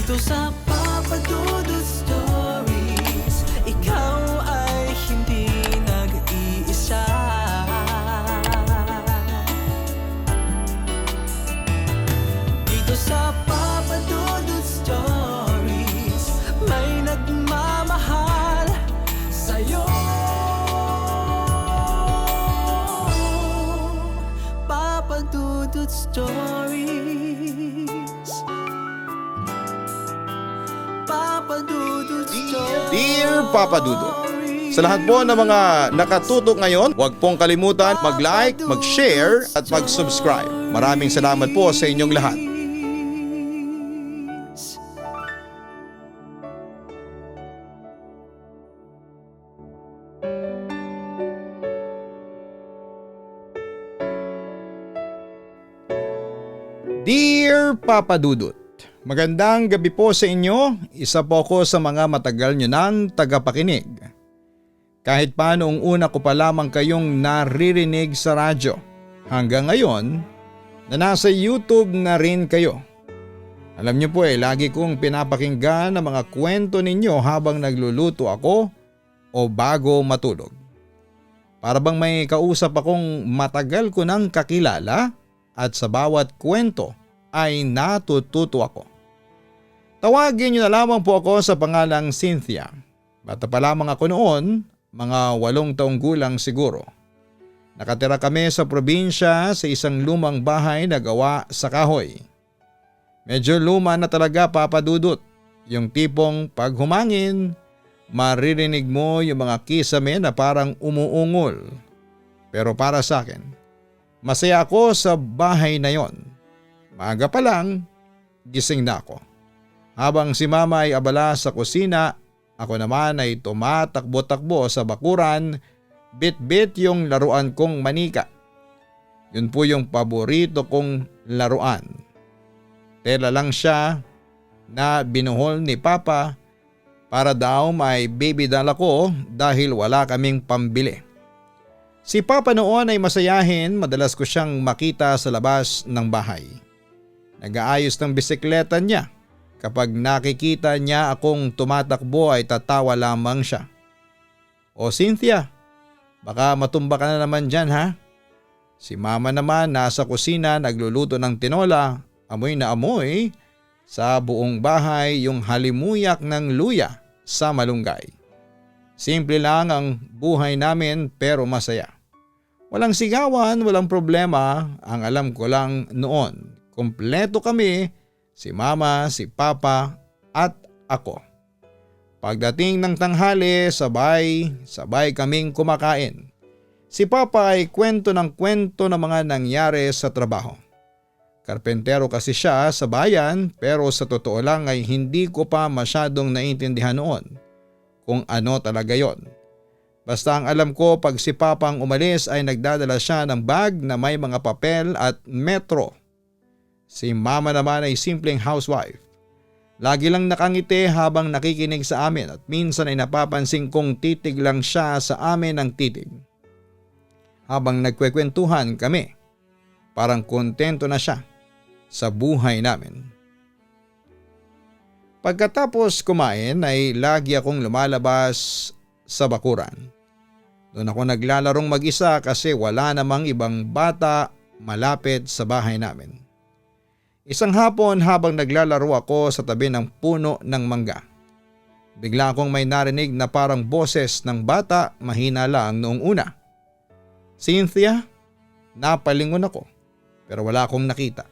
Dito sa Papa Dudut Stories, ikaw ay hindi nag-iisa. Dito sa Papa Dudut Stories, may nagmamahal sa'yo. Papa Dudut Stories, Papa Dudut Stories. Dear Papa Dudut, sa lahat po ng mga nakatutok ngayon, huwag pong kalimutan mag-like, mag-share at mag-subscribe. Maraming salamat po sa inyong lahat. Dear Papa Dudut, magandang gabi po sa inyo. Isa po ako sa mga matagal nyo nang tagapakinig. Kahit pa noong una ko pa lamang kayong naririnig sa radyo, hanggang ngayon na nasa YouTube na rin kayo. Alam nyo po lagi kong pinapakinggan ang mga kwento ninyo habang nagluluto ako o bago matulog. Para bang may kausap akong matagal ko nang kakilala at sa bawat kwento ay natututo ako. Tawagin niyo na lamang po ako sa pangalang Cynthia. Bata pa lamang ako noon, mga 8 taong gulang siguro. Nakatira kami sa probinsya sa isang lumang bahay na gawa sa kahoy. Medyo luma na talaga, Papa Dudut. Yung tipong pag humangin, maririnig mo yung mga kisame na parang umuungol. Pero para sa akin, masaya ako sa bahay na yon. Maaga pa lang, gising na ako. Habang si Mama ay abala sa kusina, ako naman ay tumatakbo-takbo sa bakuran, bit-bit yung laruan kong manika. Yun po yung paborito kong laruan. Tela lang siya na binuhol ni Papa para daw may baby doll ako dahil wala kaming pambili. Si Papa noon ay masayahin, madalas ko siyang makita sa labas ng bahay. Nag-aayos ng bisikleta niya. Kapag nakikita niya akong tumatakbo ay tatawa lamang siya. O Cynthia, baka matumba ka na naman dyan ha? Si Mama naman nasa kusina nagluluto ng tinola, amoy na amoy sa buong bahay yung halimuyak ng luya sa malunggay. Simple lang ang buhay namin pero masaya. Walang sigawan, walang problema, ang alam ko lang noon. Kompleto kami, si Mama, si Papa at ako. Pagdating ng tanghali, sabay kaming kumakain. Si Papa ay kwento ng mga nangyari sa trabaho. Karpentero kasi siya sa bayan pero sa totoo lang ay hindi ko pa masyadong naintindihan noon kung ano talaga yon. Basta ang alam ko pag si Papa ang umalis ay nagdadala siya ng bag na may mga papel at metro. Si Mama naman ay simpleng housewife. Lagi lang nakangiti habang nakikinig sa amin at minsan ay napapansin kong titig lang siya sa amin ng titig. Habang nagkwekwentuhan kami, parang kontento na siya sa buhay namin. Pagkatapos kumain ay lagi akong lumalabas sa bakuran. Doon ako naglalarong mag-isa kasi wala namang ibang bata malapit sa bahay namin. Isang hapon habang naglalaro ako sa tabi ng puno ng mangga, bigla akong may narinig na parang boses ng bata, mahina lang noong una. Cynthia, napalingon ako pero wala akong nakita.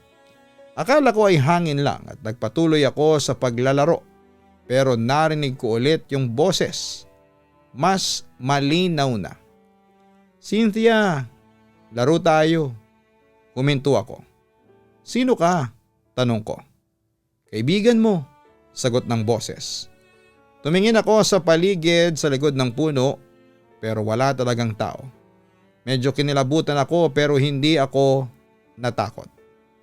Akala ko ay hangin lang at nagpatuloy ako sa paglalaro pero narinig ko ulit yung boses. Mas malinaw na. Cynthia, laro tayo. Huminto ako. Sino ka? Tanong ko. Kaibigan mo, sagot ng boses. Tumingin ako sa paligid sa likod ng puno pero wala talagang tao. Medyo kinilabutan ako pero hindi ako natakot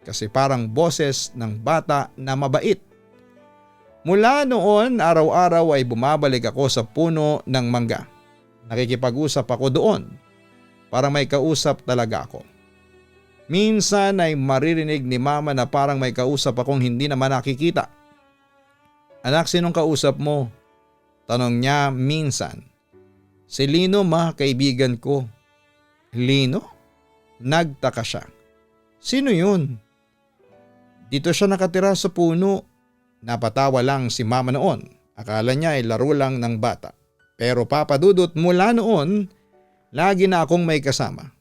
kasi parang boses ng bata na mabait. Mula noon araw-araw ay bumabalik ako sa puno ng mangga. Nakikipag-usap ako doon para may kausap talaga ako. Minsan ay maririnig ni Mama na parang may kausap akong hindi naman nakikita. Anak, sinong kausap mo? Tanong niya minsan. Si Lino ma, kaibigan ko. Lino? Nagtaka siya. Sino yun? Dito siya nakatira sa puno. Napatawa lang si mama noon. Akala niya ay laro lang ng bata. Pero Papa Dudut, mula noon, lagi na akong may kasama.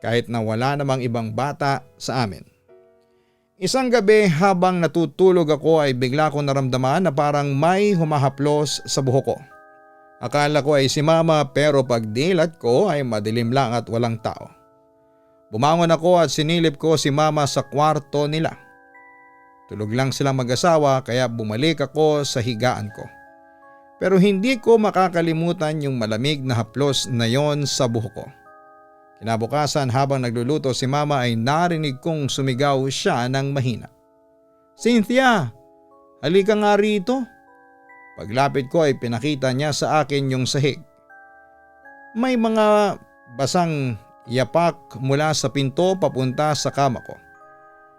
Kahit na wala namang ibang bata sa amin. Isang gabi habang natutulog ako ay bigla kong naramdaman na parang may humahaplos sa buhok ko. Akala ko ay si mama pero pagdilat ko ay madilim lang at walang tao. Bumangon ako at sinilip ko si mama sa kwarto nila. Tulog lang silang mag-asawa kaya bumalik ako sa higaan ko. Pero hindi ko makakalimutan yung malamig na haplos na yon sa buhok ko. Kinabukasan habang nagluluto si mama ay narinig kong sumigaw siya ng mahina. Cynthia, halika nga rito. Paglapit ko ay pinakita niya sa akin yung sahig. May mga basang yapak mula sa pinto papunta sa kama ko.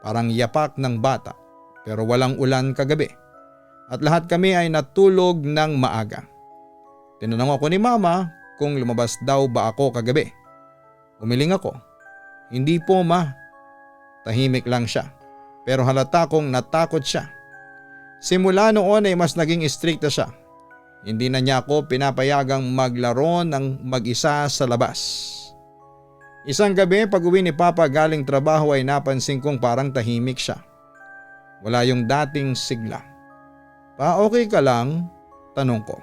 Parang yapak ng bata pero walang ulan kagabi. At lahat kami ay natulog ng maaga. Tinanong ako ni mama kung lumabas daw ba ako kagabi. Umiling ako. Hindi po ma. Tahimik lang siya. Pero halata kong natakot siya. Simula noon ay mas naging istrikta siya. Hindi na niya ako pinapayagang maglaro ng mag-isa sa labas. Isang gabi pag uwi ni Papa galing trabaho ay napansin kong parang tahimik siya. Wala yung dating sigla. Pa, okay ka lang? Tanong ko.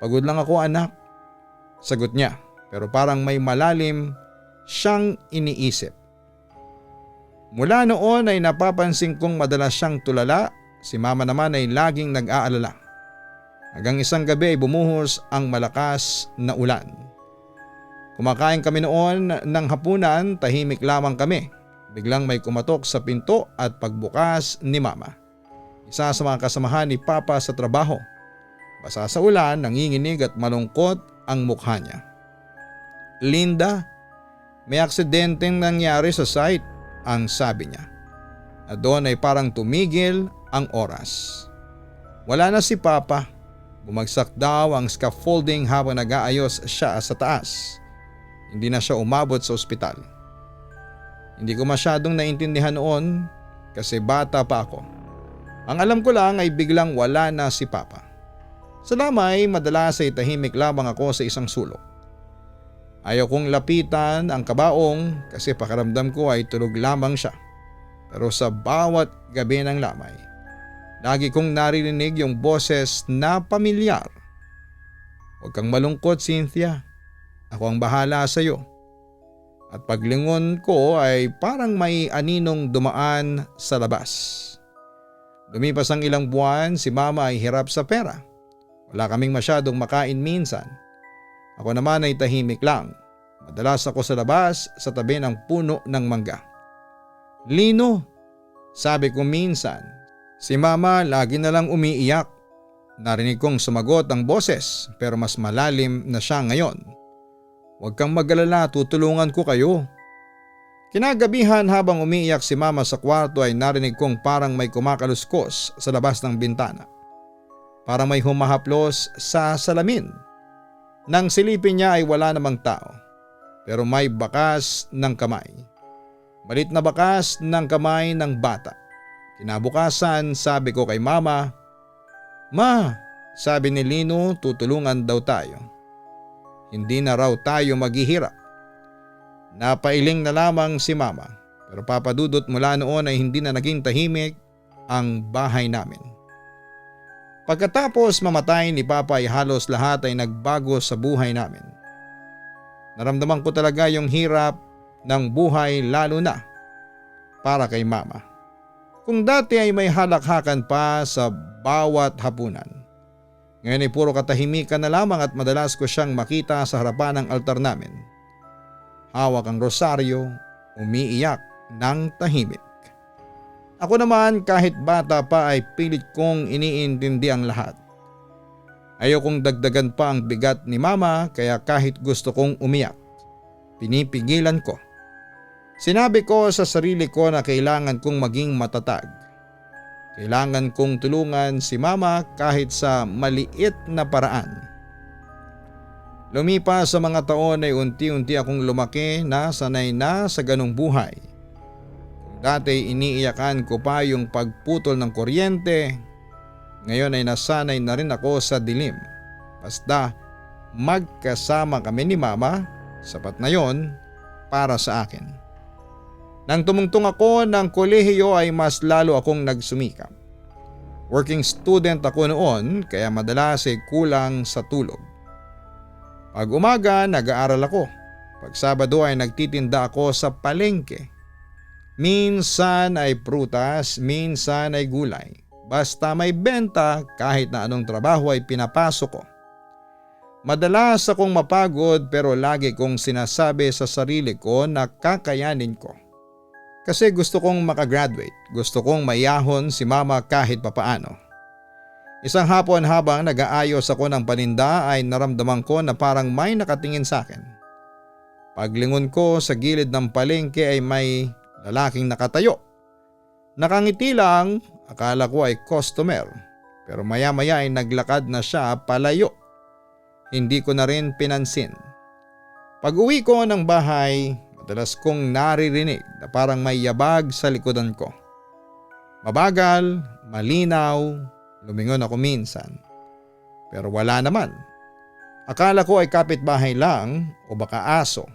Pagod lang ako anak. Sagot niya. Pero parang may malalim siyang iniisip. Mula noon ay napapansin kong madalas siyang tulala, si mama naman ay laging nag-aalala. Hanggang isang gabi ay bumuhos ang malakas na ulan. Kumakain kami noon ng hapunan, tahimik lamang kami. Biglang may kumatok sa pinto at pagbukas ni mama. Isa sa mga kasamahan ni Papa sa trabaho. Basa sa ulan, nanginginig at malungkot ang mukha niya. Linda, may aksidenteng nangyari sa site, ang sabi niya. At doon ay parang tumigil ang oras. Wala na si Papa. Bumagsak daw ang scaffolding habang nag-aayos siya sa taas. Hindi na siya umabot sa ospital. Hindi ko masyadong naintindihan noon kasi bata pa ako. Ang alam ko lang ay biglang wala na si Papa. Sa lamay, madalas ay tahimik lamang ako sa isang sulok. Ayaw kong lapitan ang kabaong kasi pakiramdam ko ay tulog lamang siya. Pero sa bawat gabi ng lamay, lagi kong naririnig yung boses na pamilyar. Huwag kang malungkot, Cynthia. Ako ang bahala sa iyo. At paglingon ko ay parang may aninong dumaan sa labas. Lumipas ang ilang buwan, si mama ay hirap sa pera. Wala kaming masyadong makain minsan. Ako naman ay tahimik lang. Madalas ako sa labas sa tabi ng puno ng mangga. Lino, sabi ko minsan. Si mama lagi na lang umiiyak. Narinig kong sumagot ang boses pero mas malalim na siya ngayon. Huwag kang mag-alala, tutulungan ko kayo. Kinagabihan habang umiiyak si mama sa kwarto ay narinig kong parang may kumakaluskos sa labas ng bintana. Parang may humahaplos sa salamin. Nang silipin niya ay wala namang tao. Pero may bakas ng kamay. Malit na bakas ng kamay ng bata. Kinabukasan sabi ko kay mama, Ma, sabi ni Lino, tutulungan daw tayo. Hindi na raw tayo maghihirap. Napailing na lamang si mama. Pero Papa Dudut, mula noon ay hindi na naging tahimik ang bahay namin. Pagkatapos mamatay ni Papa ay halos lahat ay nagbago sa buhay namin. Naramdaman ko talaga yung hirap ng buhay lalo na para kay mama. Kung dati ay may halakhakan pa sa bawat hapunan, ngayon ay puro katahimikan na lamang at madalas ko siyang makita sa harapan ng altar namin. Hawak ang rosaryo, umiiyak ng tahimik. Ako naman kahit bata pa ay pilit kong iniintindi ang lahat. Ayokong dagdagan pa ang bigat ni mama kaya kahit gusto kong umiyak, pinipigilan ko. Sinabi ko sa sarili ko na kailangan kong maging matatag. Kailangan kong tulungan si mama kahit sa maliit na paraan. Lumipas sa mga taon ay unti-unti akong lumaki na sanay na sa ganong buhay. Kung dati iniiyakan ko pa yung pagputol ng kuryente, ngayon ay nasanay na rin ako sa dilim. Basta magkasama kami ni mama, sapat na yon para sa akin. Nang tumungtong ako ng kolehiyo ay mas lalo akong nagsumikap. Working student ako noon kaya madalas ay kulang sa tulog. Pag umaga nag-aaral ako. Pag Sabado ay nagtitinda ako sa palengke. Minsan ay prutas, minsan ay gulay. Basta may benta kahit na anong trabaho ay pinapasok ko. Madalas akong mapagod pero lagi kong sinasabi sa sarili ko na kakayanin ko. Kasi gusto kong makagraduate, gusto kong mayahon si mama kahit papaano. Isang hapon habang nag-aayos ako ng paninda ay naramdaman ko na parang may nakatingin sa akin. Paglingon ko sa gilid ng palengke ay may lalaking nakatayo. Nakangiti lang, akala ko ay customer, pero maya-maya ay naglakad na siya palayo. Hindi ko na rin pinansin. Pag-uwi ko ng bahay, madalas kong naririnig na parang may yabag sa likodan ko. Mabagal, malinaw, lumingon ako minsan. Pero wala naman. Akala ko ay kapitbahay lang o baka aso.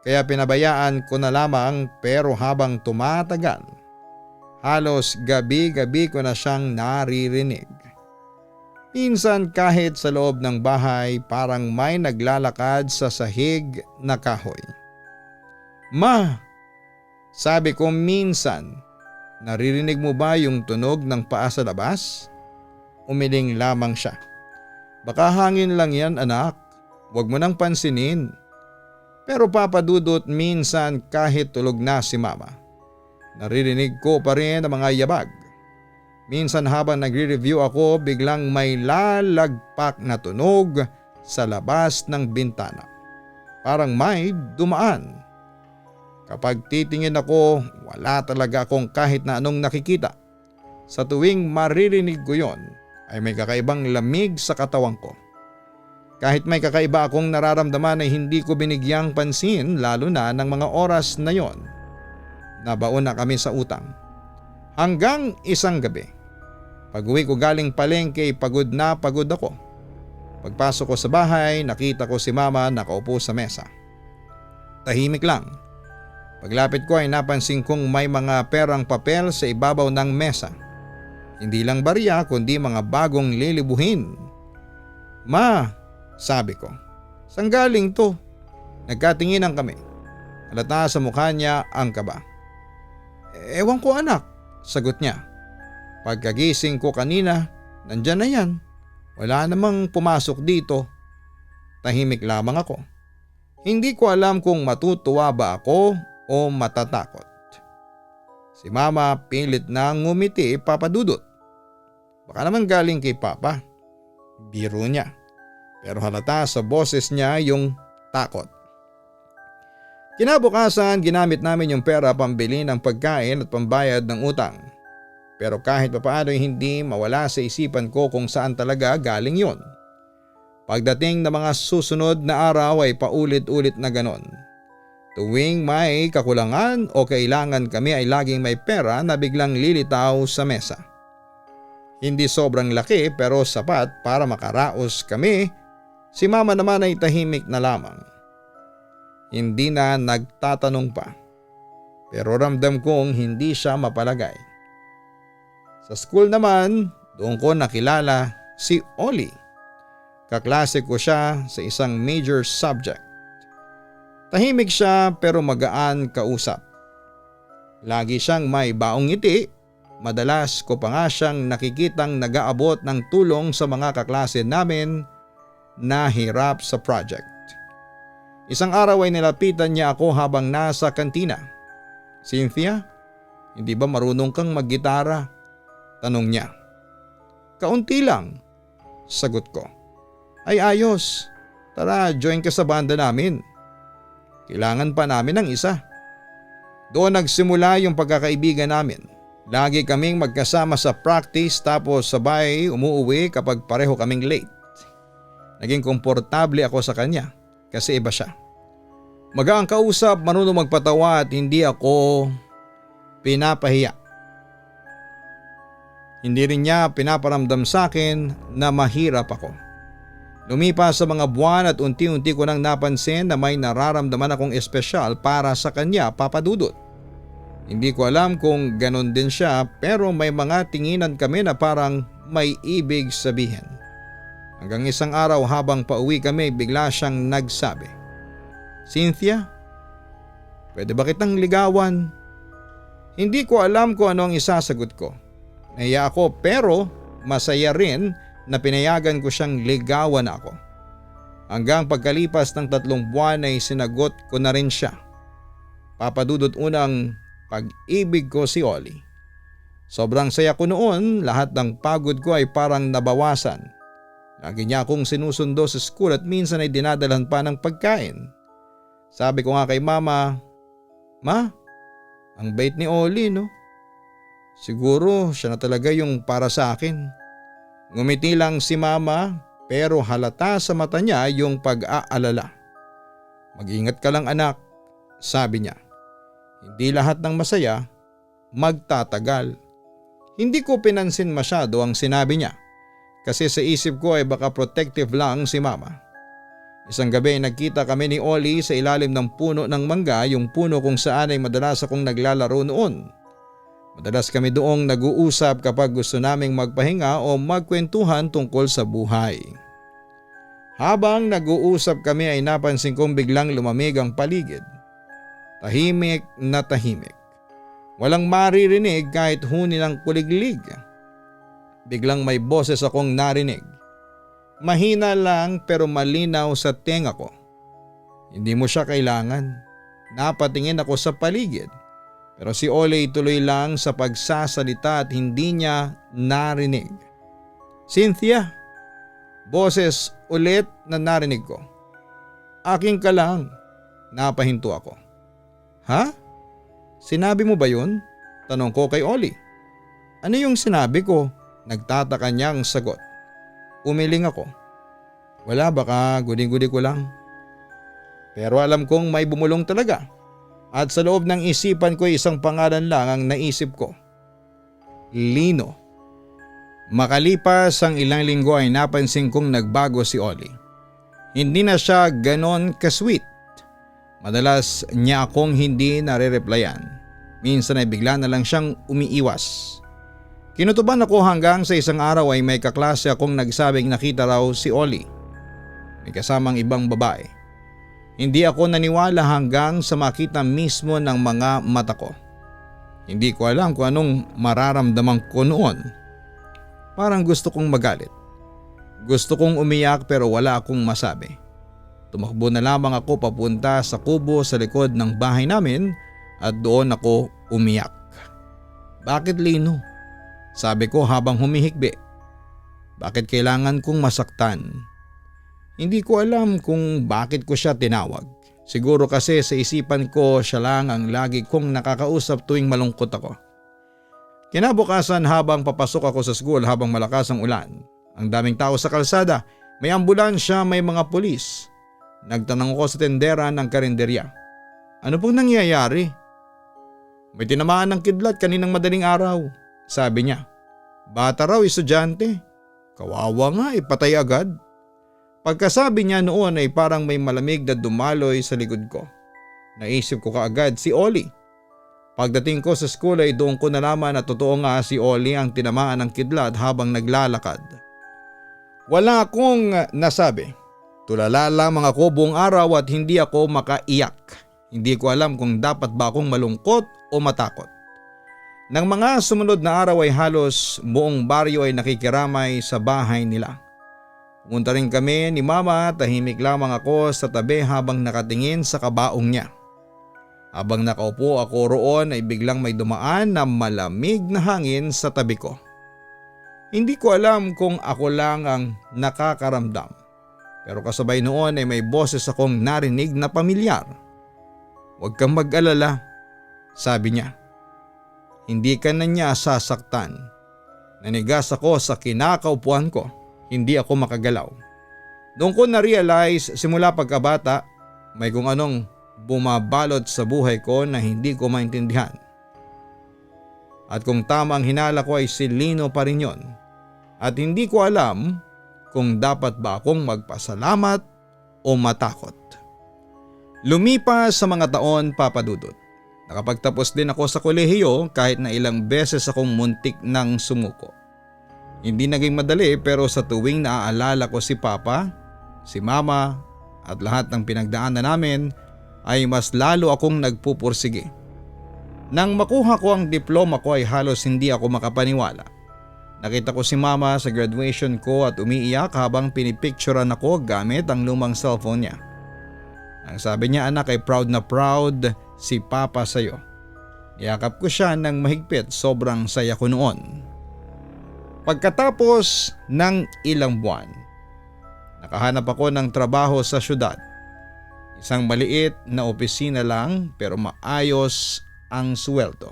Kaya pinabayaan ko na lamang pero habang tumatagal, halos gabi-gabi ko na siyang naririnig. Minsan kahit sa loob ng bahay parang may naglalakad sa sahig na kahoy. Ma, sabi ko minsan, naririnig mo ba yung tunog ng paa sa labas? Umiling lamang siya. Baka hangin lang yan anak, huwag mo nang pansinin. Pero Papa Dudut minsan kahit tulog na si mama, naririnig ko pa rin ang mga yabag. Minsan habang nagre-review ako biglang may lalagpak na tunog sa labas ng bintana. Parang may dumaan. Kapag titingin ako, wala talaga akong kahit na anong nakikita. Sa tuwing maririnig ko yon, ay may kakaibang lamig sa katawan ko. Kahit may kakaiba akong nararamdaman ay hindi ko binigyang pansin lalo na ng mga oras na yon. Nabaon na kami sa utang. Hanggang isang gabi. Pag-uwi ko galing palengke, pagod na pagod ako. Pagpasok ko sa bahay, nakita ko si mama nakaupo sa mesa. Tahimik lang. Paglapit ko ay napansin kong may mga perang papel sa ibabaw ng mesa. Hindi lang barya kundi mga bagong lilibuhin. Ma, sabi ko, saan galing to? Nagkatinginan kami. Halata sa mukha niya ang kaba. Ewan ko anak, sagot niya. Pagkagising ko kanina, nandyan na yan. Wala namang pumasok dito. Tahimik lamang ako. Hindi ko alam kung matutuwa ba ako o matatakot. Si mama pilit na ngumiti, Papa Dudut. Baka naman galing kay Papa. Biro niya. Pero halata sa boses niya yung takot. Kinabukasan, ginamit namin yung pera pambili ng pagkain at pambayad ng utang. Pero kahit papaano hindi mawala sa isipan ko kung saan talaga galing yon. Pagdating ng mga susunod na araw ay paulit-ulit na ganon. Tuwing may kakulangan o kailangan kami ay laging may pera na biglang lilitaw sa mesa. Hindi sobrang laki pero sapat para makaraos kami. Si mama naman ay tahimik na lamang. Hindi na nagtatanong pa. Pero ramdam kong hindi siya mapalagay. Sa school naman, doon ko nakilala si Oli. Kaklase ko siya sa isang major subject. Tahimik siya pero magaan kausap. Lagi siyang may baong ngiti. Madalas ko pa nga siyang nakikitang nag-aabot ng tulong sa mga kaklase namin na hirap sa project. Isang araw ay nilapitan niya ako habang nasa kantina. Cynthia, hindi ba marunong kang maggitara? Tanong niya. Kaunti lang, sagot ko. Ay ayos, tara join ka sa banda namin. Kailangan pa namin ng isa. Doon nagsimula yung pagkakaibigan namin. Lagi kaming magkasama sa practice tapos sabay umuuwi kapag pareho kaming late. Naging komportable ako sa kanya kasi iba siya. Magaang kausap, marunong magpatawa at hindi ako pinapahiya. Hindi rin niya pinaparamdam sa akin na mahirap ako. Lumipas sa mga buwan at unti-unti ko nang napansin na may nararamdaman akong espesyal para sa kanya, Papa Dudut. Hindi ko alam kung ganon din siya pero may mga tinginan kami na parang may ibig sabihin. Hanggang isang araw habang pauwi kami bigla siyang nagsabi, "Cynthia, pwede ba kitang ligawan?" Hindi ko alam kung ano ang isasagot ko. Nahiya ako pero masaya rin na pinayagan ko siyang ligawan ako. Hanggang pagkalipas ng 3 buwan ay sinagot ko na rin siya. Papa Dudut, unang pag-ibig ko si Oli. Sobrang saya ko noon, lahat ng pagod ko ay parang nabawasan. Lagi niya akong sinusundo sa school at minsan ay dinadalhan pa ng pagkain. Sabi ko nga kay Mama, "Ma, ang bait ni Oli, no? Siguro siya na talaga yung para sa akin." Ngumiti lang si Mama pero halata sa mata niya yung pag-aalala. "Mag-ingat ka lang anak," sabi niya. "Hindi lahat ng masaya magtatagal." Hindi ko pinansin masyado ang sinabi niya kasi sa isip ko ay baka protective lang si Mama. Isang gabi nagkita kami ni Oli sa ilalim ng puno ng mangga, yung puno kung saan ay madalas akong naglalaro noon. Madalas kami doong nag-uusap kapag gusto naming magpahinga o magkwentuhan tungkol sa buhay. Habang nag-uusap kami ay napansin kong biglang lumamig ang paligid. Tahimik na tahimik. Walang maririnig kahit huni ng kuliglig. Biglang may boses akong narinig. Mahina lang pero malinaw sa tenga ko. "Hindi mo siya kailangan." Napatingin ako sa paligid. Pero si Oli tuloy lang sa pagsasalita at hindi niya narinig. "Cynthia," boses ulit na narinig ko. "Akin ka lang." Napahinto ako. "Ha? Sinabi mo ba yun?" Tanong ko kay Oli. "Ano yung sinabi ko?" Nagtataka niyang sagot. Umiling ako. "Wala, baka gudi-gudi ko lang." Pero alam kong may bumulong talaga. At sa loob ng isipan ko isang pangalan lang ang naisip ko. Lino. Makalipas ang ilang linggo ay napansin kong nagbago si Oli. Hindi na siya ganon ka-sweet. Madalas niya akong hindi nare-replyan. Minsan ay bigla na lang siyang umiiwas. Kinutuban ako hanggang sa isang araw ay may kaklase akong nagsabing nakita raw si Oli. May kasamang ibang babae. Hindi ako naniwala hanggang sa makita mismo ng mga mata ko. Hindi ko alam kung anong mararamdaman ko noon. Parang gusto kong magalit. Gusto kong umiyak pero wala akong masabi. Tumakbo na lamang ako papunta sa kubo sa likod ng bahay namin at doon ako umiyak. "Bakit, Lino?" sabi ko habang humihikbi. "Bakit kailangan kong masaktan?" Hindi ko alam kung bakit ko siya tinawag. Siguro kasi sa isipan ko siya lang ang lagi kong nakakausap tuwing malungkot ako. Kinabukasan habang papasok ako sa school habang malakas ang ulan. Ang daming tao sa kalsada, may ambulansya, may mga pulis. Nagtanong ko sa tendera ng karinderya. "Ano pong nangyayari?" "May tinamaan ng kidlat kaninang madaling araw," sabi niya. "Bata raw, estudyante. Kawawa nga, ipatay agad." Pagkasabi niya noon ay parang may malamig na dumaloy sa likod ko. Naisip ko kaagad si Oli. Pagdating ko sa school ay doon ko nalaman na totoo nga si Oli ang tinamaan ng kidlat habang naglalakad. Wala akong nasabi. Tulala lamang ako buong araw at hindi ako makaiyak. Hindi ko alam kung dapat ba akong malungkot o matakot. Nang mga sumunod na araw ay halos buong baryo ay nakikiramay sa bahay nila. Pumunta rin kami ni Mama, tahimik lamang ako sa tabi habang nakatingin sa kabaong niya. Habang nakaupo ako roon ay biglang may dumaan na malamig na hangin sa tabi ko. Hindi ko alam kung ako lang ang nakakaramdam. Pero kasabay noon ay may boses akong narinig na pamilyar. "Huwag kang mag-alala," sabi niya. hindi ka na niya sasaktan. Nanigas ako sa kinakaupuan ko, hindi ako makagalaw. Doon ko na-realize simula pagkabata, may kung anong bumabalot sa buhay ko na hindi ko maintindihan. At kung tama ang hinala ko ay si Lino pa rin yon. At hindi ko alam kung dapat ba akong magpasalamat o matakot. Lumipas sa mga taon, Papa Dudut. Nakapagtapos din ako sa kolehiyo kahit na ilang beses akong muntik nang sumuko. Hindi naging madali pero sa tuwing naaalala ko si Papa, si Mama at lahat ng pinagdaanan namin ay mas lalo akong nagpupursige. Nang makuha ko ang diploma ko ay halos hindi ako makapaniwala. Nakita ko si Mama sa graduation ko at umiiyak habang pinipicturean ako gamit ang lumang cellphone niya. Ang sabi niya, anak, ay proud na proud si Papa sa'yo. Yakap ko siya ng mahigpit, sobrang saya ko noon. Pagkatapos ng ilang buwan, nakahanap ako ng trabaho sa syudad. Isang maliit na opisina lang pero maayos ang sweldo.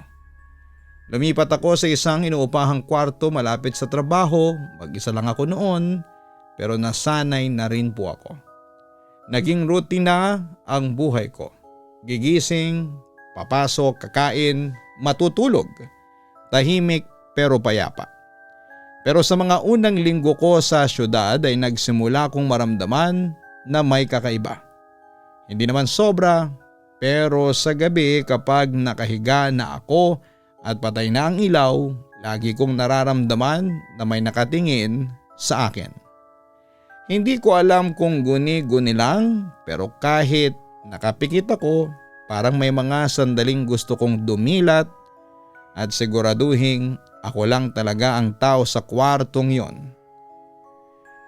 Lumipat ako sa isang inuupahang kwarto malapit sa trabaho, mag-isa lang ako noon pero nasanay na rin po ako. Naging rutina ang buhay ko. Gigising, papasok, kakain, matutulog. Tahimik pero payapa. Pero sa mga unang linggo ko sa syudad ay nagsimula kong maramdaman na may kakaiba. Hindi naman sobra pero sa gabi kapag nakahiga na ako at patay na ang ilaw, lagi kong nararamdaman na may nakatingin sa akin. Hindi ko alam kung guni-guni lang pero kahit nakapikit ako, parang may mga sandaling gusto kong dumilat at siguraduhin ako lang talaga ang tao sa kwartong yon.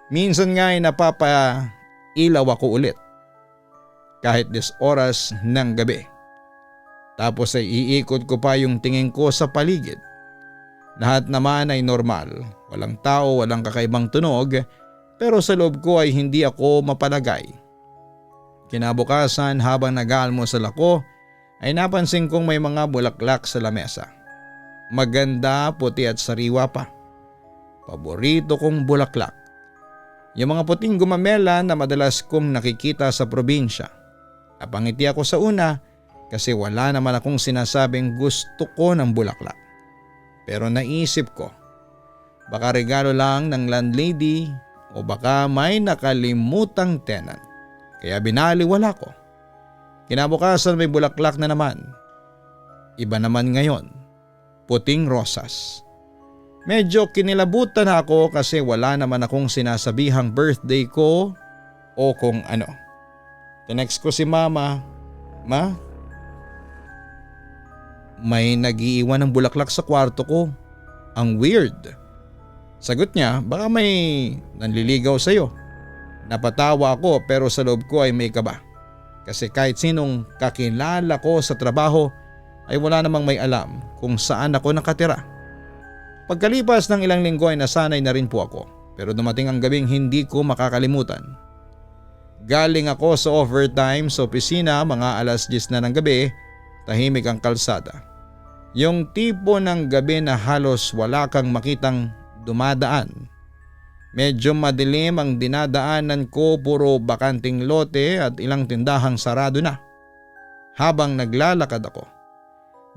Minsan nga ay napapailaw ako ulit kahit 10 oras ng gabi. Tapos ay iikot ko pa yung tingin ko sa paligid. Lahat naman ay normal, walang tao, walang kakaibang tunog. Pero sa loob ko ay hindi ako mapalagay. Kinabukasan habang nag-aalmusal ako ay napansin kong may mga bulaklak sa lamesa. Maganda, puti at sariwa pa. Paborito kong bulaklak. Yung mga puting gumamela na madalas kong nakikita sa probinsya. Napangiti ako sa una kasi wala naman akong sinasabing gusto ko ng bulaklak. Pero naisip ko, baka regalo lang ng landlady o baka may nakalimutang tenant. Kaya binaliwala ko. Kinabukasan may bulaklak na naman. Iba naman ngayon. Puting rosas. Medyo kinilabutan ako kasi wala naman akong sinasabihang birthday ko o kung ano. Tinext ko si Mama, Ma, may nag-iiwan ng bulaklak sa kwarto ko. Ang weird. Sagot niya, baka may nanliligaw sa'yo. Napatawa ako pero sa loob ko ay may kaba. Kasi kahit sinong kakilala ko sa trabaho ay wala namang may alam kung saan ako nakatira. Pagkalipas ng ilang linggo ay nasanay na rin po ako. Pero dumating ang gabing hindi ko makakalimutan. Galing ako sa overtime sa opisina mga 10:00 na ng gabi, tahimik ang kalsada. Yung tipo ng gabi na halos wala kang makitang dumadaan. Medyo madilim ang dinadaanan ko, puro bakanting lote at ilang tindahang sarado na. Habang naglalakad ako,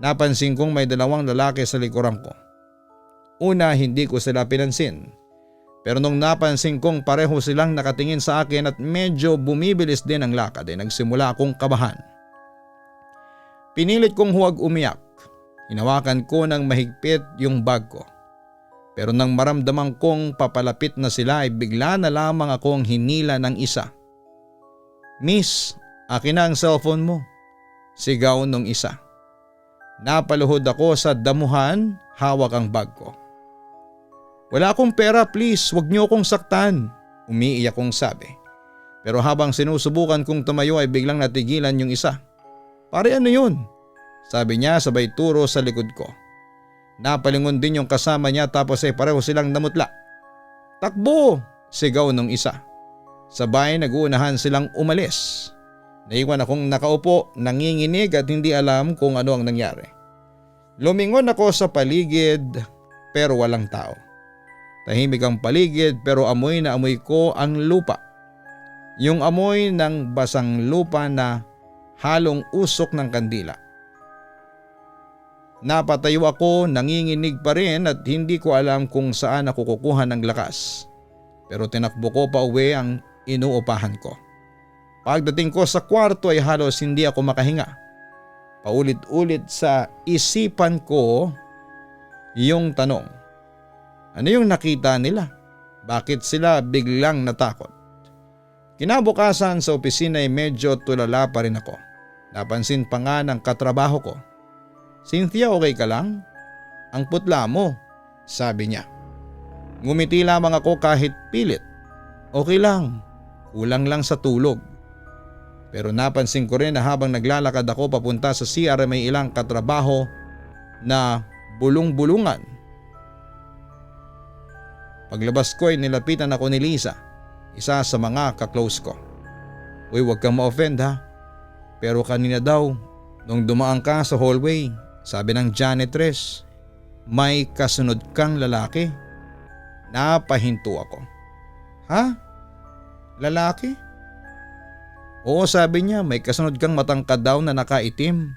napansin kong may 2 lalaki sa likuran ko. Una, hindi ko sila pinansin. Pero nung napansin kong pareho silang nakatingin sa akin at medyo bumibilis din ang lakad ay nagsimula akong kabahan. Pinilit kong huwag umiyak. Hinawakan ko ng mahigpit yung bag ko. Pero nang maramdaman kong papalapit na sila ay bigla na lamang akong hinila ng isa. Miss, akin na ang cellphone mo. Sigaw nung isa. Napaluhod ako sa damuhan, hawak ang bag ko. Wala akong pera, please, wag niyo akong saktan. Umiiyak kong sabi. Pero habang sinusubukan kong tumayo ay biglang natigilan yung isa. Pare, ano yun? Sabi niya sabay turo sa likod ko. Napalingon din yung kasama niya tapos ay pareho silang namutla. Takbo! Sigaw nung isa. Sabay naguunahan silang umalis. Naiwan akong nakaupo, nanginginig at hindi alam kung ano ang nangyari. Lumingon ako sa paligid pero walang tao. Tahimik ang paligid pero amoy na amoy ko ang lupa. Yung amoy ng basang lupa na halong usok ng kandila. Napatayo ako, nanginginig pa rin at hindi ko alam kung saan ako kukuha ng lakas. Pero tinakbo ko pa uwi ang inuupahan ko. Pagdating ko sa kwarto ay halos hindi ako makahinga. Paulit-ulit sa isipan ko yung tanong. Ano yung nakita nila? Bakit sila biglang natakot? Kinabukasan sa opisina ay medyo tulala pa rin ako. Napansin pa nga ng katrabaho ko. Cynthia, okay ka lang? Ang putla mo, sabi niya. Ngumiti lamang ako kahit pilit. Okay lang, kulang lang sa tulog. Pero napansin ko rin na habang naglalakad ako papunta sa CR may ilang katrabaho na bulong-bulungan. Paglabas ko ay nilapitan ako ni Lisa, isa sa mga kaklose ko. Uy, huwag kang ma-offend ha. Pero kanina daw, nung dumaan ka sa hallway, sabi ng janitress, may kasunod kang lalaki. Napahinto ako. Ha? Lalaki? Oo, sabi niya, may kasunod kang matangkad daw na nakaitim.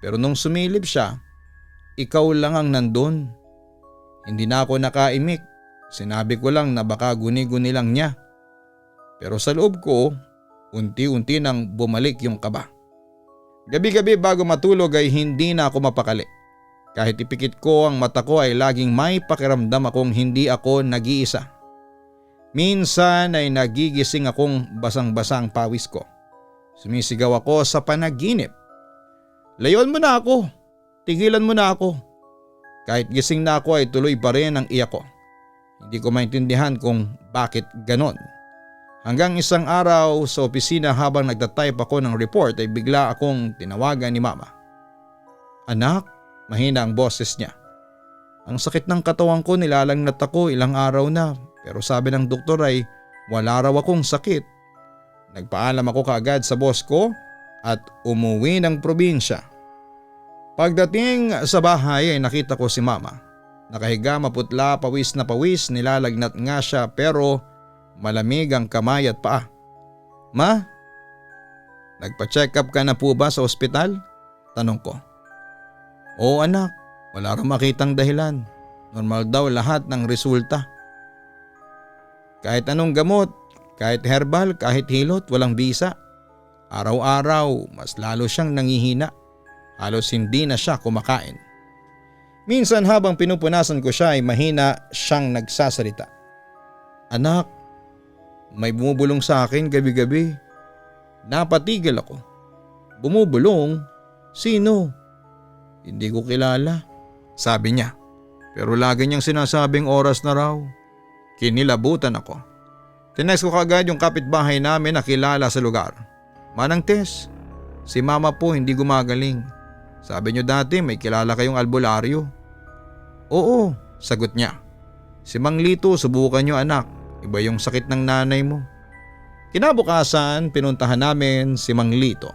Pero nung sumilip siya, ikaw lang ang nandun. Hindi na ako nakaimik. Sinabi ko lang na baka guni-guni lang niya. Pero sa loob ko, unti-unti nang bumalik yung kaba. Gabi-gabi bago matulog ay hindi na ako mapakali. Kahit ipikit ko ang mata ko ay laging may pakiramdam akong hindi ako nag-iisa. Minsan ay nagigising akong basang-basang pawis ko. Sumisigaw ako sa panaginip. Layon mo na ako, tigilan mo na ako. Kahit gising na ako ay tuloy pa rin ang iyak ko. Hindi ko maintindihan kung bakit ganon. Hanggang isang araw sa opisina habang nagtatype ako ng report ay bigla akong tinawagan ni Mama. Anak, mahina ang boses niya. Ang sakit ng katawan ko, nilalagnat ako ilang araw na. Pero sabi ng doktor ay wala raw akong sakit. Nagpaalam ako kaagad sa boss ko at umuwi ng probinsya. Pagdating sa bahay ay nakita ko si Mama. Nakahiga, maputla, pawis na pawis, nilalagnat nga siya pero malamig ang kamay at paa. Ma, nagpa-check up ka na po ba sa ospital? Tanong ko. Oo anak, wala raw makitang dahilan. Normal daw lahat ng resulta. Kahit anong gamot, kahit herbal, kahit hilot, walang bisa. Araw-araw, mas lalo siyang nangihina. Halos hindi na siya kumakain. Minsan habang pinupunasan ko siya ay mahina siyang nagsasalita. Anak, may bumubulong sa akin gabi-gabi. Napatigil ako. Bumubulong? Sino? Hindi ko kilala, sabi niya. Pero lagi niyang sinasabing oras na raw. Kinilabutan ako. Tinext ko kagad yung kapitbahay namin na kilala sa lugar. Manang Tess, si Mama po hindi gumagaling. Sabi niyo dati may kilala kayong albularyo. Oo, sagot niya. Si Mang Lito, subukan niyo anak. Iba yung sakit ng nanay mo. Kinabukasan, pinuntahan namin si Mang Lito.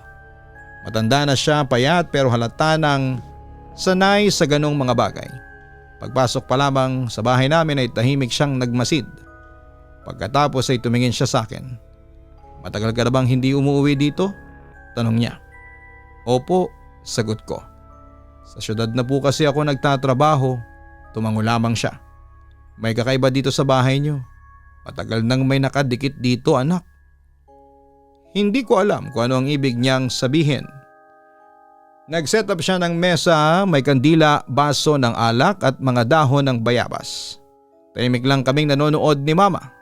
Matanda na siya, payat pero halata nang sanay sa ganong mga bagay. Pagpasok pa lamang sa bahay namin ay tahimik siyang nagmasid. Pagkatapos ay tumingin siya sa akin. Matagal ka na bang hindi umuwi dito? Tanong niya. Opo, sagot ko. Sa syudad na po kasi ako nagtatrabaho. Tumango lamang siya. May kakaiba dito sa bahay niyo. Matagal nang may nakadikit dito anak. Hindi ko alam kung ano ang ibig niyang sabihin. Nag-set up siya ng mesa, may kandila, baso ng alak at mga dahon ng bayabas. Tahimik lang kaming nanonood ni Mama.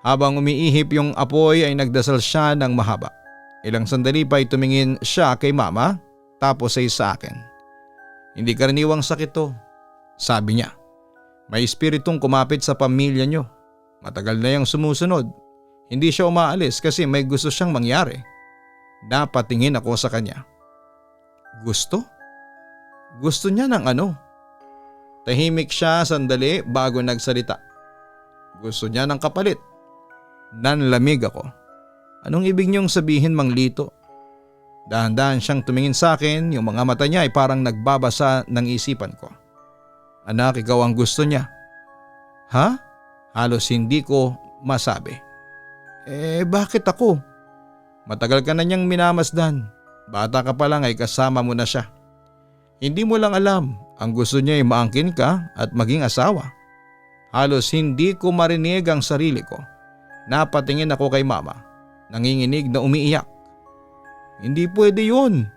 Habang umiihip yung apoy ay nagdasal siya ng mahaba. Ilang sandali pa ay tumingin siya kay Mama tapos ay sa akin. Hindi karaniwang sakit to, sabi niya. May espiritong kumapit sa pamilya niyo. Matagal na yung sumusunod. Hindi siya umaalis kasi may gusto siyang mangyari. Napatingin ako sa kanya. Gusto? Gusto niya ng ano? Tahimik siya sandali bago nagsalita. Gusto niya ng kapalit. Nanlamig ako. Anong ibig niyong sabihin, Mang Lito? Dahan-dahan siyang tumingin sa akin, yung mga mata niya ay parang nagbabasa ng isipan ko. Anak, ikaw ang gusto niya. Ha? Halos hindi ko masabi. Bakit ako? Matagal ka na niyang minamasdan. Bata ka pa lang ay kasama mo na siya. Hindi mo lang alam, ang gusto niya ay maangkin ka at maging asawa. Halos hindi ko marinig ang sarili ko. Napatingin ako kay mama, nanginginig na umiiyak. Hindi pwede yun,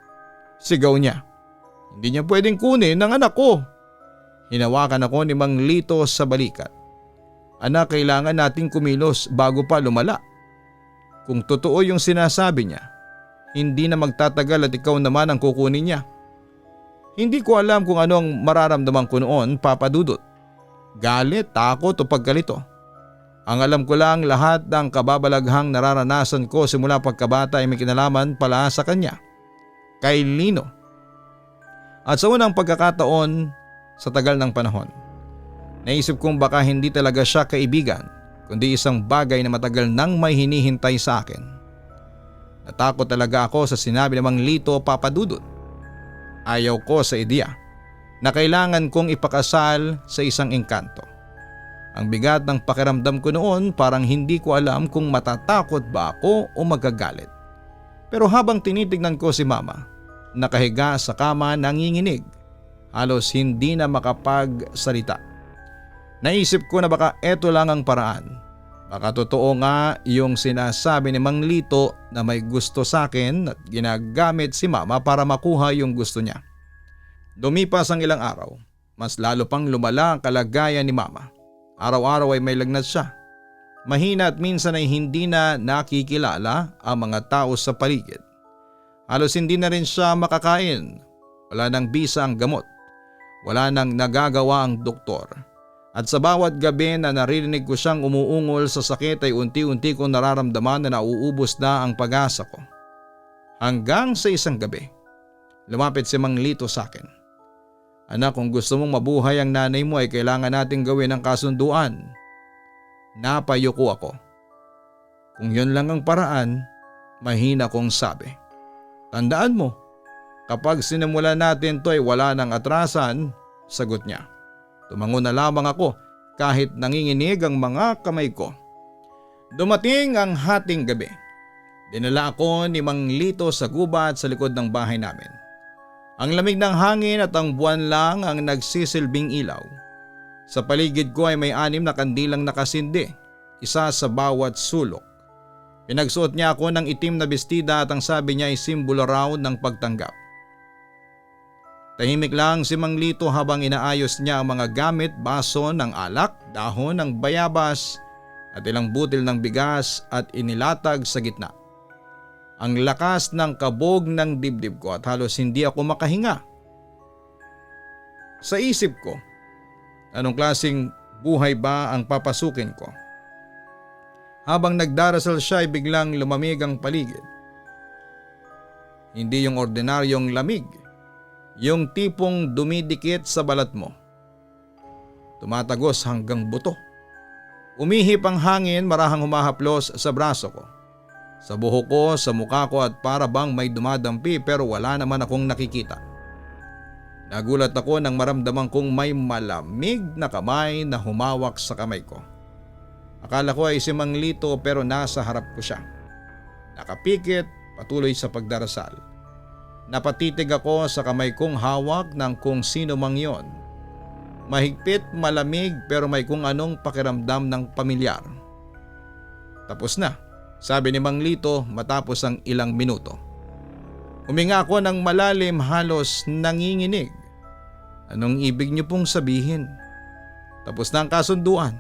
sigaw niya. Hindi niya pwedeng kunin ang anak ko. Hinawakan ako ni Mang Lito sa balikat. Anak, kailangan nating kumilos bago pa lumala. Kung totoo yung sinasabi niya, hindi na magtatagal at ikaw naman ang kukunin niya. Hindi ko alam kung ano ang mararamdaman ko noon, Papa Dudut. Galit, takot o pagkalito. Ang alam ko lang, lahat ng kababalaghang nararanasan ko simula pagkabata ay may kinalaman pala sa kanya, kay Lino. At sa unang pagkakataon sa tagal ng panahon, naisip kong baka hindi talaga siya kaibigan, kundi isang bagay na matagal nang may hinihintay sa akin. Natakot talaga ako sa sinabi ng Mang Lito, Papa Dudut. Ayaw ko sa ideya na kailangan kong ipakasal sa isang engkanto. Ang bigat ng pakiramdam ko noon, parang hindi ko alam kung matatakot ba ako o magagalit. Pero habang tinitignan ko si mama, nakahiga sa kama nanginginig, halos hindi na makapagsalita. Naisip ko na baka eto lang ang paraan. Baka totoo nga yung sinasabi ni Mang Lito na may gusto sa akin at ginagamit si mama para makuha yung gusto niya. Lumipas ang ilang araw, mas lalo pang lumala ang kalagayan ni mama. Araw-araw ay may lagnat siya. Mahina at minsan ay hindi na nakikilala ang mga tao sa paligid. Halos hindi na rin siya makakain. Wala nang bisa ang gamot. Wala nang nagagawa ang doktor. At sa bawat gabi na naririnig ko siyang umuungol sa sakit ay unti-unti kong nararamdaman na nauubos na ang pag-asa ko. Hanggang sa isang gabi, lumapit si Mang Lito sa akin. Anak, kung gusto mong mabuhay ang nanay mo ay kailangan nating gawin ang kasunduan. Napayuko ako. Kung yun lang ang paraan, mahina kong sabi. Tandaan mo, kapag sinimulan natin to ay wala nang atrasan, sagot niya. Tumango na lamang ako kahit nanginginig ang mga kamay ko. Dumating ang hating gabi. Dinala ako ni Mang Lito sa gubat sa likod ng bahay namin. Ang lamig ng hangin at ang buwan lang ang nagsisilbing ilaw. Sa paligid ko ay may 6 na kandilang nakasindi, isa sa bawat sulok. Pinagsuot niya ako ng itim na bestida at ang sabi niya ay simbolo raw ng pagtanggap. Tahimik lang si Mang Lito habang inaayos niya ang mga gamit, baso ng alak, dahon ng bayabas at ilang butil ng bigas at inilatag sa gitna. Ang lakas ng kabog ng dibdib ko at halos hindi ako makahinga. Sa isip ko, anong klaseng buhay ba ang papasukin ko? Habang nagdarasal siya ay biglang lumamig ang paligid. Hindi yung ordinaryong lamig, yung tipong dumidikit sa balat mo. Tumatagos hanggang buto. Umihip ang hangin, marahang humahaplos sa braso ko, sa buhok ko, sa mukha ko at para bang may dumadampi pero wala naman akong nakikita. Nagulat ako nang maramdaman kong may malamig na kamay na humawak sa kamay ko. Akala ko ay si Mang Lito pero nasa harap ko siya. Nakapikit, patuloy sa pagdarasal. Napatitig ako sa kamay kong hawak ng kung sino mang yon. Mahigpit, malamig pero may kung anong pakiramdam ng pamilyar. Tapos na, sabi ni Mang Lito matapos ang ilang minuto. Huminga ako ng malalim, halos nanginginig. Anong ibig niyo pong sabihin? Tapos na ang kasunduan.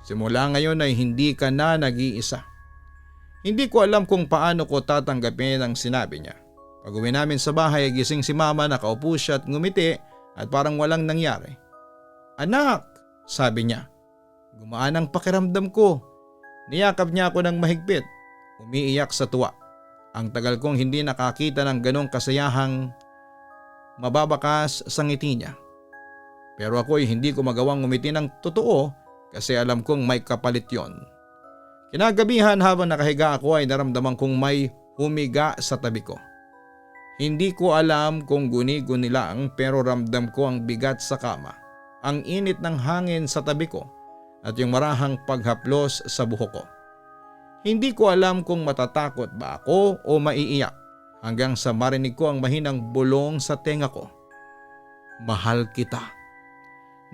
Simula ngayon ay hindi ka na nag-iisa. Hindi ko alam kung paano ko tatanggapin ang sinabi niya. Pag-uwi namin sa bahay, gising si mama, nakaupo siya at ngumiti at parang walang nangyari. Anak, sabi niya. Gumaan ang pakiramdam ko. Niyakap niya ako ng mahigpit. Umiiyak sa tuwa. Ang tagal kong hindi nakakita ng ganong kasayahang mababakas sa ngiti niya. Pero ako ay hindi ko magawang ngumiti ng totoo kasi alam kong may kapalit yon. Kinagabihan habang nakahiga ako ay naramdaman kong may humiga sa tabi ko. Hindi ko alam kung guni-guni lang pero ramdam ko ang bigat sa kama, ang init ng hangin sa tabi ko at yung marahang paghaplos sa buhok ko. Hindi ko alam kung matatakot ba ako o maiiyak hanggang sa marinig ko ang mahinang bulong sa tenga ko. Mahal kita.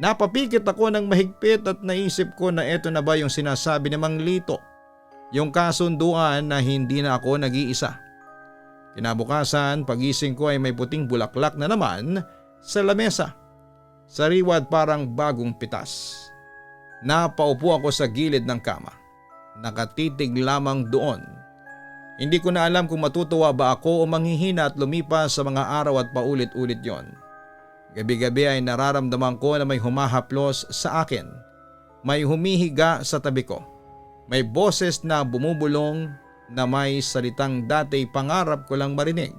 Napapikit ako ng mahigpit at naisip ko na eto na ba yung sinasabi ni Mang Lito, yung kasunduan na hindi na ako nag-iisa. Kinabukasan, pagising ko ay may puting bulaklak na naman sa lamesa. Sariwa at parang bagong pitas. Napaupo ako sa gilid ng kama. Nakatitig lamang doon. Hindi ko na alam kung matutuwa ba ako o manghihina at lumipas sa mga araw at paulit-ulit yon. Gabi-gabi ay nararamdaman ko na may humahaplos sa akin. May humihiga sa tabi ko. May boses na bumubulong na may salitang dati pangarap ko lang marinig.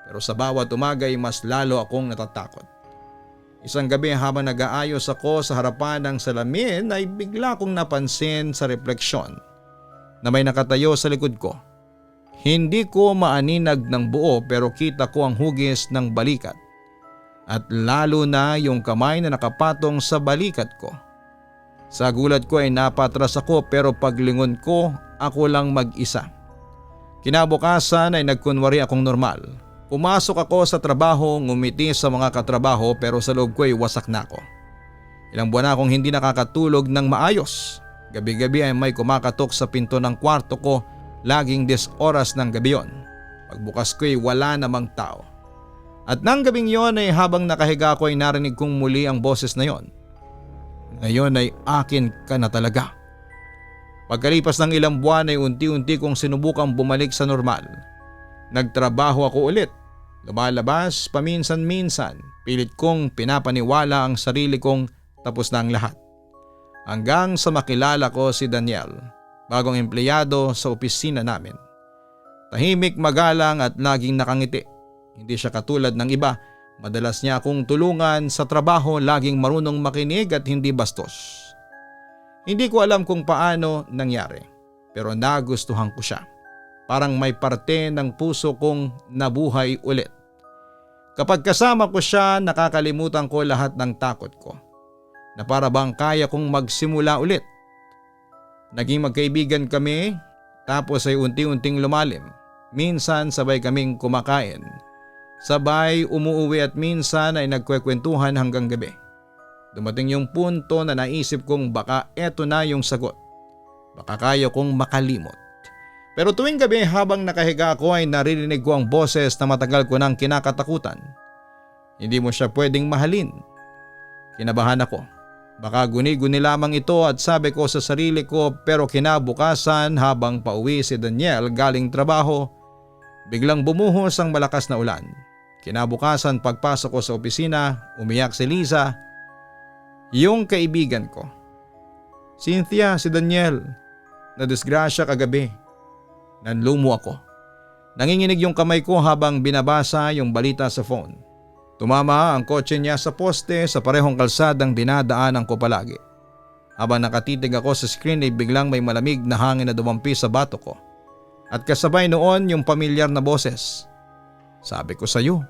Pero sa bawat umaga ay mas lalo akong natatakot. Isang gabi habang nag-aayos ako sa harapan ng salamin ay bigla kong napansin sa refleksyon na may nakatayo sa likod ko. Hindi ko maaninag ng buo pero kita ko ang hugis ng balikat. At lalo na yung kamay na nakapatong sa balikat ko. Sa gulat ko ay napatras ako pero paglingon ko ako lang mag-isa. Kinabukasan ay nagkunwari akong normal. Pumasok ako sa trabaho, ngumiti sa mga katrabaho pero sa loob ko ay wasak na ako. Ilang buwan na akong hindi nakakatulog ng maayos. Gabi-gabi ay may kumakatok sa pinto ng kwarto ko, laging 10 oras ng gabi yon. Pagbukas ko ay wala namang tao. At nang gabing yon ay habang nakahiga ko ay narinig kong muli ang boses na yon. Ngayon ay akin ka na talaga. Pagkalipas ng ilang buwan ay unti-unti kong sinubukang bumalik sa normal. Nagtrabaho ako ulit. Lumalabas paminsan-minsan. Pilit kong pinapaniwala ang sarili kong tapos na ang lahat. Hanggang sa makilala ko si Daniel, bagong empleyado sa opisina namin. Tahimik, magalang at laging nakangiti. Hindi siya katulad ng iba. Madalas niya akong tulungan sa trabaho, laging marunong makinig at hindi bastos. Hindi ko alam kung paano nangyari, pero nagustuhan ko siya. Parang may parte ng puso kong nabuhay ulit. Kapag kasama ko siya, nakakalimutan ko lahat ng takot ko. Na para bang kaya kong magsimula ulit. Naging magkaibigan kami, tapos ay unti-unting lumalim. Minsan sabay kaming kumakain. Sabay umuuwi at minsan ay nagkwekwentuhan hanggang gabi. Dumating yung punto na naisip kong baka eto na yung sagot. Baka kaya kong makalimot. Pero tuwing gabi habang nakahiga ako ay naririnig ko ang boses na matagal ko nang kinakatakutan. Hindi mo siya pwedeng mahalin. Kinabahan ako. Baka guni-guni lamang ito at sabi ko sa sarili ko, pero kinabukasan habang pauwi si Daniel galing trabaho, biglang bumuhos ang malakas na ulan. Kinabukasan pagpasok ko sa opisina, umiyak si Liza, yung kaibigan ko. Cynthia, si Daniel, nadisgrasya kagabi. Nanlumo ako. Nanginginig yung kamay ko habang binabasa yung balita sa phone. Tumama ang kotse niya sa poste sa parehong kalsadang dinadaanan ko palagi. Habang nakatitig ako sa screen ay biglang may malamig na hangin na dumampi sa bato ko. At kasabay noon yung pamilyar na boses. Sabi ko sa'yo,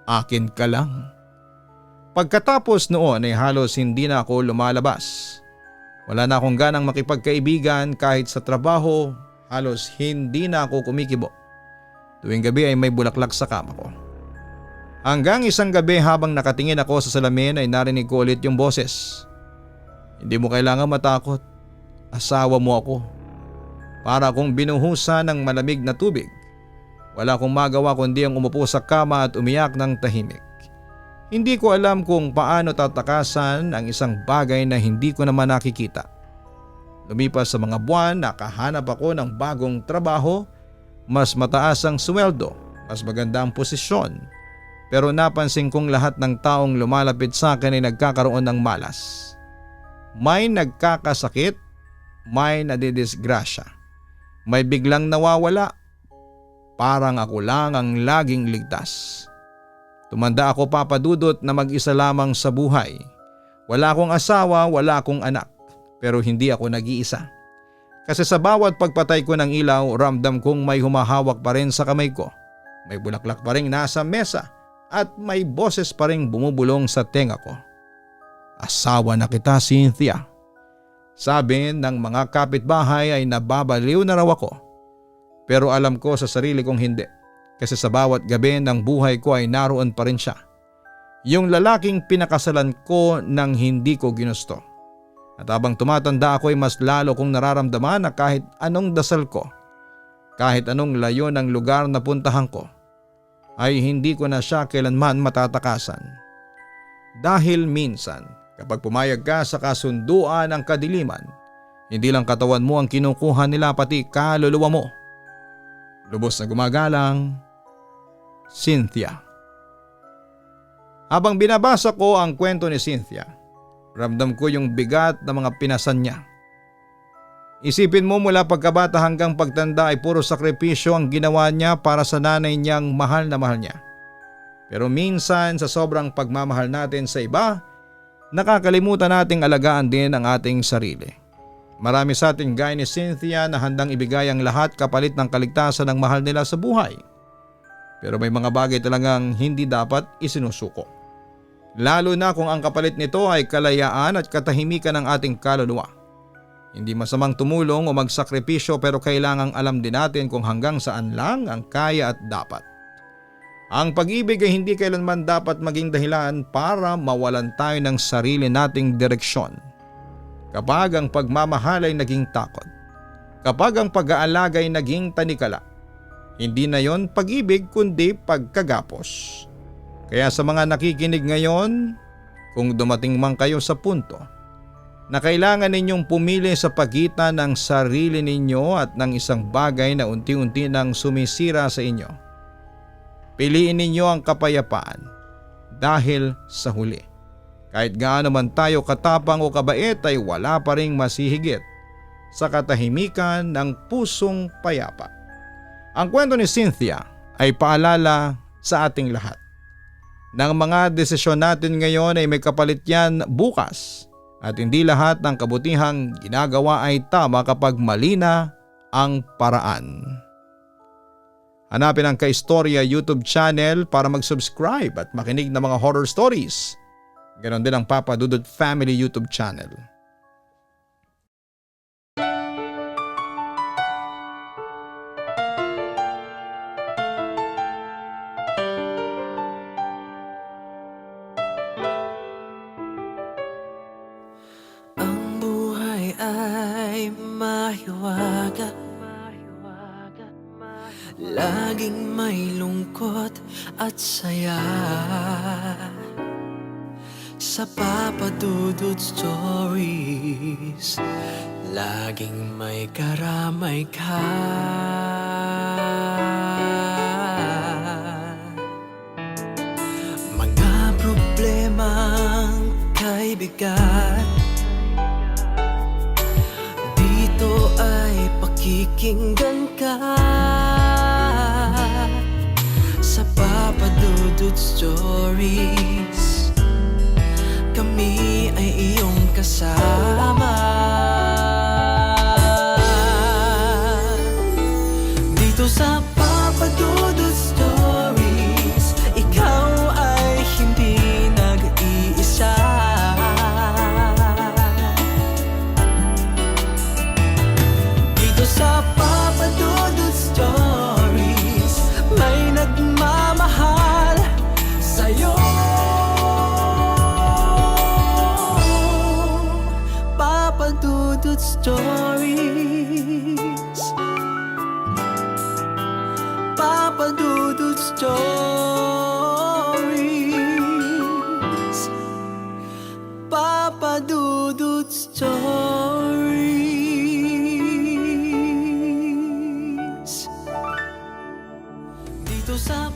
akin ka lang. Pagkatapos noon ay halos hindi na ako lumalabas. Wala na akong ganang makipagkaibigan kahit sa trabaho, halos hindi na ako kumikibo. Tuwing gabi ay may bulaklak sa kama ko. Hanggang isang gabi habang nakatingin ako sa salamin ay narinig ko ulit yung boses. Hindi mo kailangan matakot. Asawa mo ako. Para akong binuhusan ng malamig na tubig. Wala akong magawa kundi ang umupo sa kama at umiyak ng tahimik. Hindi ko alam kung paano tatakasan ang isang bagay na hindi ko naman nakikita. Lumipas sa mga buwan, nakahanap ako ng bagong trabaho, mas mataas ang sweldo, mas maganda ang posisyon. Pero napansin kong lahat ng taong lumalapit sa akin ay nagkakaroon ng malas. May nagkakasakit, may nadidisgrasya, may biglang nawawala. Parang ako lang ang laging ligtas. Tumanda ako, Papa Dudut, na mag-isa lamang sa buhay. Wala akong asawa, wala akong anak, pero hindi ako nag-iisa. Kasi sa bawat pagpatay ko ng ilaw, ramdam kong may humahawak pa rin sa kamay ko. May bulaklak pa rin nasa mesa at may boses pa rin bumubulong sa tenga ko. Asawa na kita, Cynthia. Sabi ng mga kapitbahay ay nababaliw na raw ako. Pero alam ko sa sarili kong hindi. Kasi sa bawat gabi ng buhay ko ay naroon pa rin siya. Yung lalaking pinakasalan ko nang hindi ko ginusto. At habang tumatanda ako ay mas lalo kong nararamdaman na kahit anong dasal ko, kahit anong layo ng lugar na puntahan ko, ay hindi ko na siya kailanman matatakasan. Dahil minsan, kapag pumayag ka sa kasunduan ng kadiliman, hindi lang katawan mo ang kinukuha nila pati kaluluwa mo. Lubos na gumagalang, Cynthia. Habang binabasa ko ang kwento ni Cynthia, ramdam ko yung bigat na mga pinasan niya. Isipin mo mula pagkabata hanggang pagtanda ay puro sakripisyo ang ginawa niya para sa nanay niyang mahal na mahal niya. Pero minsan sa sobrang pagmamahal natin sa iba, nakakalimutan nating alagaan din ang ating sarili. Marami sa ating gaya ni Cynthia na handang ibigay ang lahat kapalit ng kaligtasan ng mahal nila sa buhay. Pero may mga bagay talagang hindi dapat isinusuko. Lalo na kung ang kapalit nito ay kalayaan at katahimikan ng ating kaluluwa. Hindi masamang tumulong o magsakripisyo pero kailangang alam din natin kung hanggang saan lang ang kaya at dapat. Ang pag-ibig ay hindi kailanman dapat maging dahilan para mawalan tayo ng sarili nating direksyon. Kapag ang pagmamahal ay naging takot, kapag ang pag-aalaga ay naging tanikala, hindi na yon pag-ibig kundi pagkagapos. Kaya sa mga nakikinig ngayon, kung dumating man kayo sa punto na kailangan ninyong pumili sa pagitan ng sarili ninyo at ng isang bagay na unti-unti nang sumisira sa inyo, piliin ninyo ang kapayapaan dahil sa huli. Kahit gaano man tayo katapang o kabait ay wala pa ring masihigit sa katahimikan ng pusong payapa. Ang kwento ni Cynthia ay paalala sa ating lahat. Ng mga desisyon natin ngayon ay may kapalit yan bukas at hindi lahat ng kabutihang ginagawa ay tama kapag mali na ang paraan. Hanapin ang Kaistorya YouTube channel para mag-subscribe at makinig ng mga horror stories. Ganon din ang Papa Dudut Family YouTube channel. Ang buhay ay mahiwaga, laging may lungkot at saya. Sa Papa Dudut Stories, laging may karamay ka. Mga problemang kaibigan, dito ay pakikinggan ka. Sa Papa Dudut Stories, kami ay iyong kasama. Dito sa Papa Dudut Stories, ikaw ay hindi nag-iisa. Dito sa Papa Dudut Stories, may nagmamahal sa'yo. Papa Dudut Stories, Papa Dudut Stories, Papa Dudut Stories. Dito sa